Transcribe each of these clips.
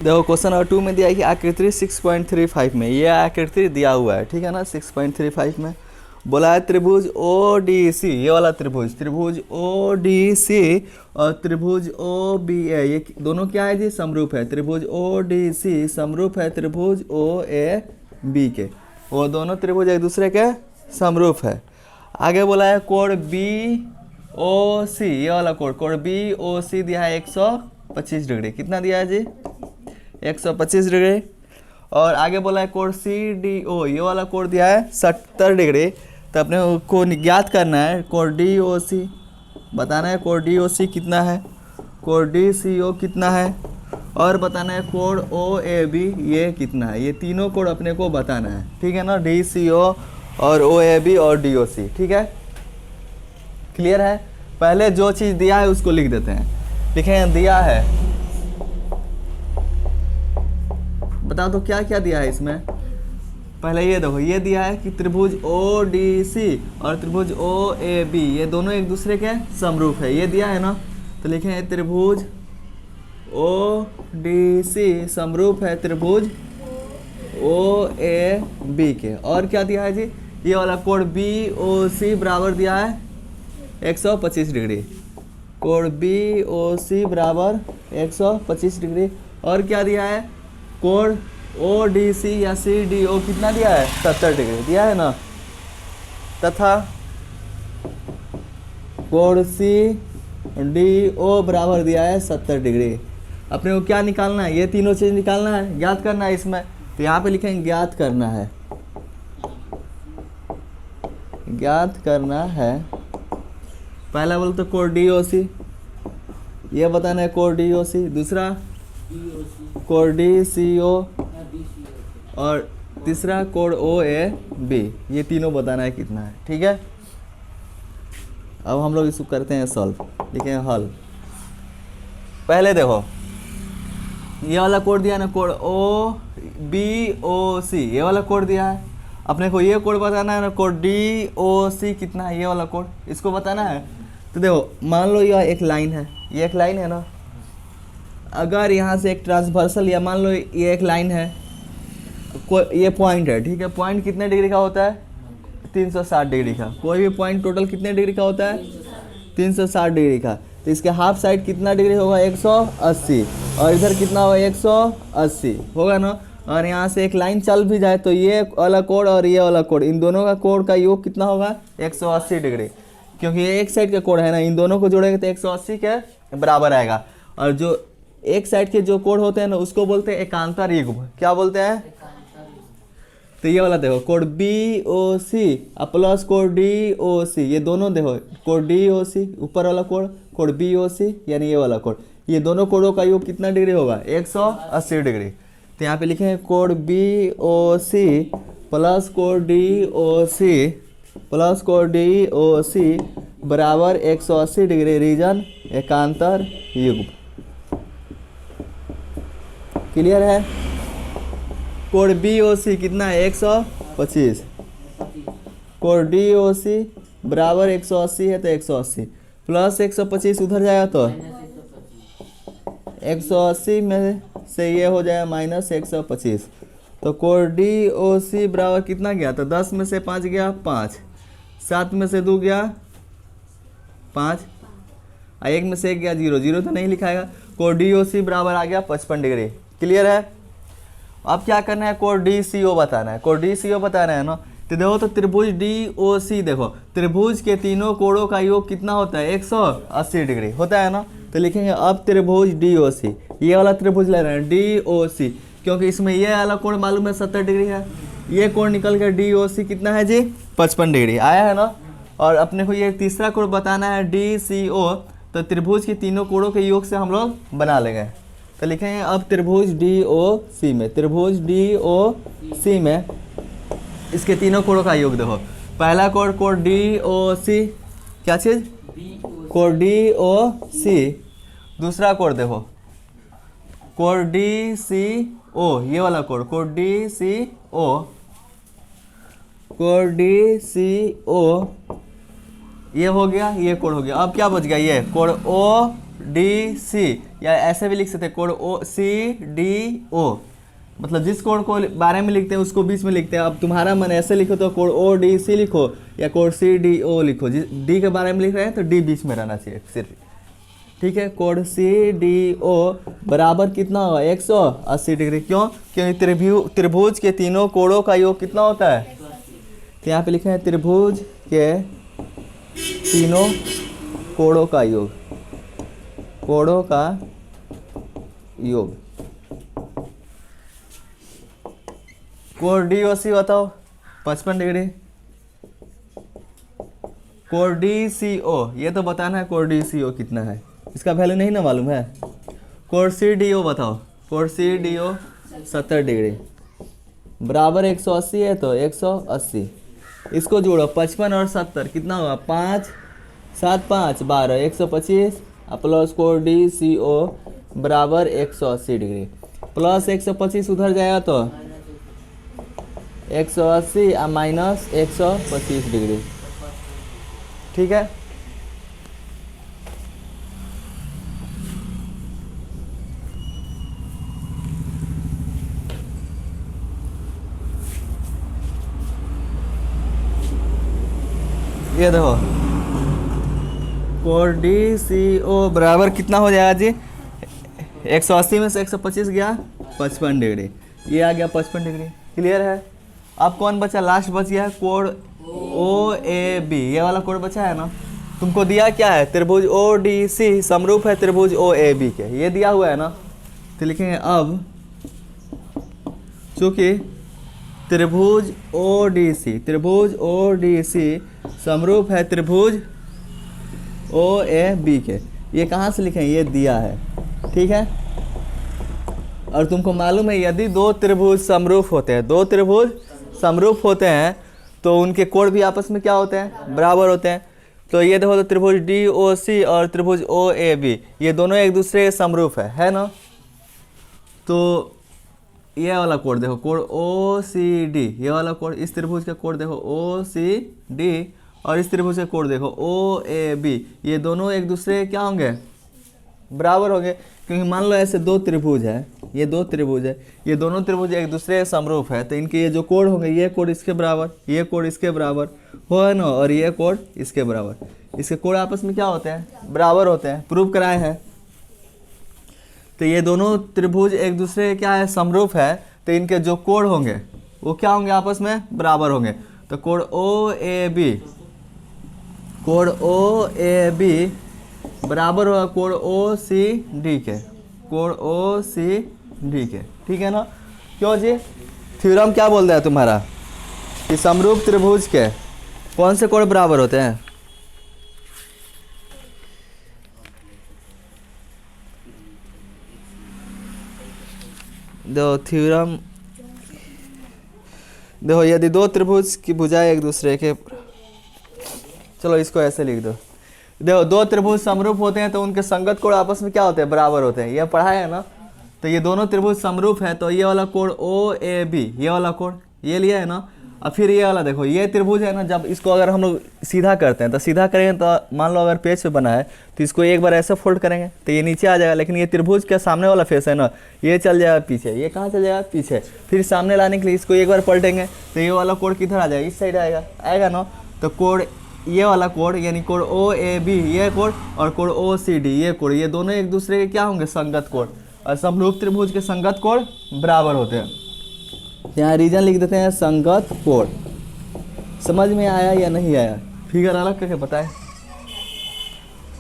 देखो question number 2 में दिया है कि आकृति 6.35 में, ये आकृति दिया हुआ है, ठीक है ना। 6.35 में बोला है त्रिभुज ओ डी सी, ये वाला त्रिभुज, त्रिभुज ओ डी सी और त्रिभुज ओ बी ए, ये दोनों क्या है जी, समरूप है। त्रिभुज ओ डी सी समरूप है त्रिभुज ओ ए बी के, वो दोनों त्रिभुज एक दूसरे के समरूप है। आगे बोला है कोण बी ओ सी, ये वाला कोण, कोण बी ओ सी दिया है 125 डिग्री, कितना दिया है जी, 125 डिग्री। और आगे बोला है कोण सी डी ओ, ये वाला कोण दिया है 70 डिग्री। तो अपने को ज्ञात करना है कोण डी ओ सी, बताना है कोण डी ओ सी कितना है, कोण डी सी ओ कितना है, और बताना है कोण ओ ए बी ये कितना है। ये तीनों कोण अपने को बताना है, ठीक है ना, डी सी ओ और ओ ए बी और डी ओ सी, ठीक है, क्लियर है। पहले जो चीज़ दिया है उसको लिख देते हैं। लिखें दिया है, बताओ तो क्या क्या दिया है इसमें। पहले ये देखो, ये दिया है कि त्रिभुज ओ डी सी और त्रिभुज ओ ए बी ये दोनों एक दूसरे के समरूप है, ये दिया है ना। तो लिखें त्रिभुज ओ डी सी समरूप है त्रिभुज ओ ए बी के। और क्या दिया है जी, ये वाला कोण बी ओ सी बराबर दिया है 125 डिग्री, कोण बी ओ सी बराबर 125 डिग्री। और क्या दिया है, कोण ओ डी सी या सी डी ओ कितना दिया है, 70 डिग्री दिया है ना। तथा कोण सी डी ओ बराबर दिया है 70 डिग्री। अपने को क्या निकालना है, ये तीनों चीज़ निकालना है, ज्ञात करना है इसमें। तो यहाँ पे लिखेंगे ज्ञात करना है, ज्ञात करना है। पहला बोल तो कोण डी ओ सी, ये बताना है कोण डी ओ सी। दूसरा कोण डी सी ओ और तीसरा कोण ओ ए बी, ये तीनों बताना है कितना है, ठीक है। अब हम लोग इसको करते हैं सॉल्व, लिखें हल। पहले देखो ये वाला कोण दिया है ना, कोण ओ बी ओ सी, ये वाला कोण दिया है। अपने को ये कोण बताना है ना, कोण डी ओ सी कितना है, ये वाला कोण, इसको बताना है। तो देखो मान लो यह एक लाइन है, ये एक लाइन है ना। अगर यहाँ से एक ट्रांसवर्सल, या मान लो ये एक लाइन है, ये पॉइंट है, ठीक है। पॉइंट कितने डिग्री का होता है, 360 डिग्री का। कोई भी पॉइंट टोटल कितने डिग्री का होता है, 360 डिग्री का। तो इसके हाफ साइड कितना डिग्री होगा, 180, और इधर कितना होगा, 180 होगा ना। और यहाँ से एक लाइन चल भी जाए तो ये वाला कोण और ये वाला कोण, इन दोनों का कोण का योग कितना होगा, 180 डिग्री, क्योंकि ये एक साइड का कोण है ना। इन दोनों को जोड़ेंगे तो 180 के बराबर आएगा। और जो एक साइड के जो कोण होते हैं ना, उसको बोलते हैं एकांतर युग्म। क्या बोलते हैं, तो ये वाला देखो कोण बी ओ सी प्लस कोण डी ओ सी, ये दोनों देखो कोण डी ओ सी ऊपर वाला कोण, कोण बी ओ सी यानी ये वाला कोण, ये दोनों कोणों का योग कितना डिग्री होगा, 180 डिग्री। तो यहाँ पे लिखे हैं कोण बी ओ सी प्लस कोण डी ओ सी प्लस कोण डी ओ सी बराबर 180 डिग्री, रीजन एकांतर युग्म। क्लियर है। कोण बी ओ सी कितना है, 125, कोण डी ओ सी बराबर 180 है, तो 180 प्लस 125 उधर जाएगा तो 180 में से ये हो जाएगा माइनस 125। तो कोण डी ओ सी बराबर कितना गया, तो 10 में से 5 गया 5, 7 में से 2 गया 5, 1 में से 1 गया 0, 0 तो नहीं लिखाएगा। कोण डी ओ सी बराबर आ गया 55 डिग्री। क्लियर है। अब क्या करना है, कोण डी सी ओ बताना है, कोण डी सी ओ बताना है ना। तो देखो तो त्रिभुज डी ओ सी, देखो त्रिभुज के तीनों कोणों का योग कितना होता है, 180 डिग्री होता है ना। तो लिखेंगे अब त्रिभुज डी ओ सी, ये वाला त्रिभुज ले रहे हैं डी ओ सी, क्योंकि इसमें ये वाला कोण मालूम है 70 डिग्री है, ये कोण निकल के डी ओ सी कितना है जी, 55 डिग्री आया है ना। और अपने को ये तीसरा कोण बताना है डी सी ओ, तो त्रिभुज के तीनों कोणों के योग से हम लोग बना लेंगे। तो लिखेंगे अब त्रिभुज डी ओ सी में, त्रिभुज डी ओ सी में इसके तीनों कोणों का योग देखो। पहला कोण कोण डी ओ सी, क्या चीज़, कोण डी ओ सी। दूसरा कोण देखो कोण डी सी ओ, ये वाला कोण, कोण डी सी ओ, कोण डी सी ओ ये हो गया, ये कोण हो गया। अब क्या बच गया, ये कोण ओ डी सी, या ऐसे भी लिख सकते हैं कोड ओ सी डी ओ, मतलब जिस कोड को बारे में लिखते हैं उसको बीच में लिखते हैं। अब तुम्हारा मन ऐसे लिखो तो कोड ओ डी सी लिखो या कोड सी डी ओ लिखो, जिस डी के बारे में लिख रहे हैं तो डी बीच में रहना चाहिए सिर्फ, ठीक है। कोड सी डी ओ बराबर कितना होगा 180 डिग्री, क्यों? क्योंकि त्रिभुज के तीनों कोणों का योग कितना होता है, तो यहाँ पे लिखे हैं त्रिभुज के तीनों कोणों का योग, कोणों का योग। कोड डी ओ सी बताओ 55 डिग्री। कोड डी सी ओ ये तो बताना है कोड डी सी ओ कितना है, इसका वैल्यू नहीं ना मालूम है। कोड सी डी ओ बताओ, कोड सी डी ओ 70 डिग्री बराबर 180 है तो 180, इसको जोड़ो 55 और 70 कितना होगा 5 7 5 12 125 प्लस कोड डी सी ओ बराबर 180 डिग्री प्लस 125 उधर जाएगा तो 180 माइनस 125 डिग्री, ठीक है। ये देखो कोड डी सी ओ बराबर कितना हो जाएगा जी, 180 में से 125 गया 55 डिग्री, ये आ गया 55 डिग्री। क्लियर है। अब कौन बचा, लास्ट बच गया है कोड ओ ए बी, ये वाला कोड बचा है ना। तुमको दिया क्या है, त्रिभुज ओ डी सी समरूप है त्रिभुज ओ ए बी के, ये दिया हुआ है ना। तो लिखेंगे अब चूँकि त्रिभुज ओ डी सी समरूप है त्रिभुज ओ ए बी के, ये कहाँ से लिखें, ये दिया है, ठीक है। और तुमको मालूम है यदि दो त्रिभुज समरूप होते हैं, दो त्रिभुज समरूप होते हैं तो उनके कोण भी आपस में क्या होते हैं, बराबर होते हैं। तो ये देखो तो त्रिभुज डी ओ सी और त्रिभुज ओ ए बी ये दोनों एक दूसरे के समरूप है ना। तो ये वाला कोण देखो, कोण ओ सी डी, ये वाला कोण, इस त्रिभुज का कोण देखो ओ सी डी और इस त्रिभुज का कोण देखो ओ ए बी, ये दोनों एक दूसरे क्या होंगे, बराबर होंगे। क्योंकि मान लो ऐसे दो त्रिभुज है, ये दो त्रिभुज है, ये दोनों त्रिभुज एक दूसरे के समरूप है, तो इनके ये जो कोण होंगे, ये कोण इसके बराबर, ये कोण इसके बराबर हो है ना, और ये कोण इसके बराबर, इसके कोण आपस में क्या होते हैं, बराबर होते हैं, प्रूव कराए हैं। तो ये दोनों त्रिभुज एक दूसरे क्या है, समरूप है, तो इनके जो कोण होंगे वो क्या होंगे, आपस में बराबर होंगे। तो कोण ओ ए बी, कोण ओ ए बी बराबर होगा कोण ओ सी डी के, कोण ओ सी डी के, ठीक है ना। क्यों जी, थ्योरम क्या बोलता है तुम्हारा कि समरूप त्रिभुज के कौन से कोण बराबर होते हैं, दो थ्योरम देखो, यदि दो त्रिभुज की भुजाएं एक दूसरे के, चलो इसको ऐसे लिख दो, देखो दो त्रिभुज समरूप होते हैं तो उनके संगत कोण आपस में क्या होते हैं, बराबर होते हैं, ये पढ़ा है ना। तो ये दोनों त्रिभुज समरूप है तो ये वाला कोण ओ ए बी, ये वाला कोण ये लिया है ना। अब फिर ये वाला देखो, ये त्रिभुज है ना, जब इसको अगर हम लोग सीधा करते हैं तो सीधा करेंगे तो मान लो अगर पेज पे बना है तो इसको एक बार ऐसे फोल्ड करेंगे तो ये नीचे आ जाएगा, लेकिन ये त्रिभुज के सामने वाला फेस है ना, ये चल जाएगा पीछे, ये कहाँ चल जाएगा, पीछे। फिर सामने लाने के लिए इसको एक बार पलटेंगे तो ये वाला कोण किधर आ जाएगा, इस साइड आएगा ना। तो कोण ये वाला कोण यानी कोण ओ ए बी ये कोण और कोण ओ सी डी ये कोण, ये दोनों एक दूसरे के क्या होंगे, संगत कोण, और समरूप त्रिभुज के संगत कोण बराबर होते हैं। यहाँ रीजन लिख देते हैं संगत कोण। समझ में आया या नहीं आया, फिगर अलग करके बताए।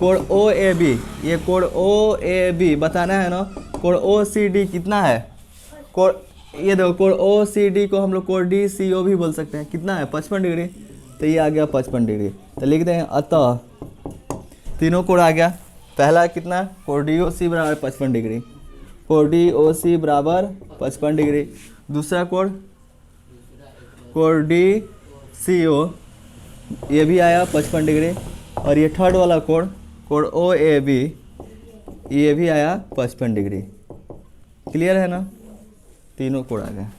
कोण ओ ए बी, ये कोण ओ ए बी बताना है ना। कोण ओ सी डी कितना है, कोण ये देखो कोण ओ सी डी को हम लोग कोण डी सी ओ भी बोल सकते हैं, कितना है 55 डिग्री, तो ये आ गया 55 डिग्री। तो लिख दें अतः तीनों कोण आ गया, पहला कितना कोण डी ओ सी बराबर 55 डिग्री, कोण डी ओ सी बराबर 55 डिग्री। दूसरा कोण डी सी ओ ये भी आया 55 डिग्री, और ये थर्ड वाला कोण ओ ए बी ये भी आया 55 डिग्री। क्लियर है ना, तीनों कोण आ गया।